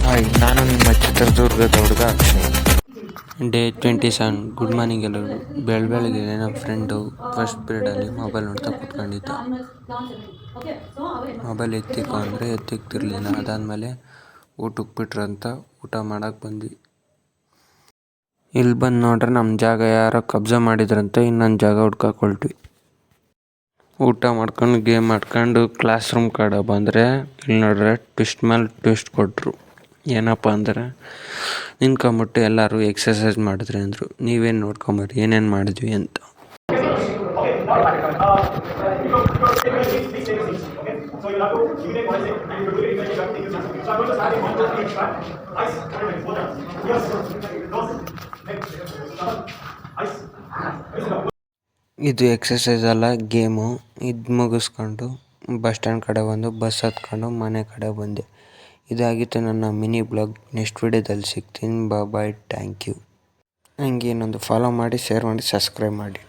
Hi, ನಾನು ನಿಮ್ಮ ಚಿತ್ರದುರ್ಗದ ಹುಡುಗ ಅಕ್ಷಯ್. ಡೇ 27. ಗುಡ್ ಮಾರ್ನಿಂಗ್ ಎಲ್ಲರಿಗೂ. ಬೆಳಗ್ಗೆ ನಮ್ಮ ಫ್ರೆಂಡು ಫಸ್ಟ್ ಪೀರಿಯಡಲ್ಲಿ ಮೊಬೈಲ್ ನೋಡ್ತಾ ಕೂತ್ಕೊಂಡಿದ್ದ. ಮೊಬೈಲ್ ಎತ್ತಿಕೊ ಅಂದರೆ ಎತ್ತಿಕ್ತಿರ್ಲಿಲ್ಲ. ಅದಾದಮೇಲೆ ಊಟಕ್ಕೆ ಬಿಟ್ರಂತ ಊಟ ಮಾಡೋಕ್ಕೆ ಬಂದ್ವಿ. ಇಲ್ಲಿ ಬಂದು ನೋಡ್ರೆ ನಮ್ಮ ಜಾಗ ಯಾರೋ ಕಬ್ಜಾ ಮಾಡಿದ್ರಂತೆ. ಇನ್ನೊಂದು ಜಾಗ ಹುಡ್ಕಕ್ಕೆ ಹೊರಟ್ವಿ. ಊಟ ಮಾಡ್ಕೊಂಡು ಗೇಮ್ ಆಡ್ಕೊಂಡು ಕ್ಲಾಸ್ ರೂಮ್ ಕಡೆ ಬಂದರೆ ಇಲ್ಲಿ ನೋಡ್ರೆ ಟ್ವಿಸ್ಟ್ ಮೇಲೆ ಟ್ವಿಸ್ಟ್ ಕೊಟ್ಟರು. ಏನಪ್ಪ ಅಂದರೆ ನಿಂತ್ಕೊಂಬಿಟ್ಟು ಎಲ್ಲರೂ ಎಕ್ಸಸೈಸ್ ಮಾಡಿದ್ರಿ ಅಂದರು. ನೀವೇನು ನೋಡ್ಕೊಂಬರ್ರಿ ಏನೇನು ಮಾಡಿದ್ವಿ ಅಂತ. ಇದು ಎಕ್ಸಸೈಸ್ ಅಲ್ಲ, ಗೇಮು. ಇದು ಮುಗಿಸ್ಕೊಂಡು ಬಸ್ ಸ್ಟ್ಯಾಂಡ್ ಕಡೆ ಬಂದು ಬಸ್ ಹತ್ಕೊಂಡು ಮನೆ ಕಡೆ ಬಂದೆ. ಇದಾಗಿತ್ತು ನನ್ನ ಮಿನಿ ಬ್ಲಾಗ್. ನೆಕ್ಸ್ಟ್ ವಿಡಿಯೋದಲ್ಲಿ ಸಿಗ್ತೀನಿ. ಬಾಯ್, ಥ್ಯಾಂಕ್ ಯು. ಹಂಗೆ ಇನ್ನೊಂದು ಫಾಲೋ ಮಾಡಿ, ಶೇರ್ ಮಾಡಿ, ಸಬ್ಸ್ಕ್ರೈಬ್ ಮಾಡಿ.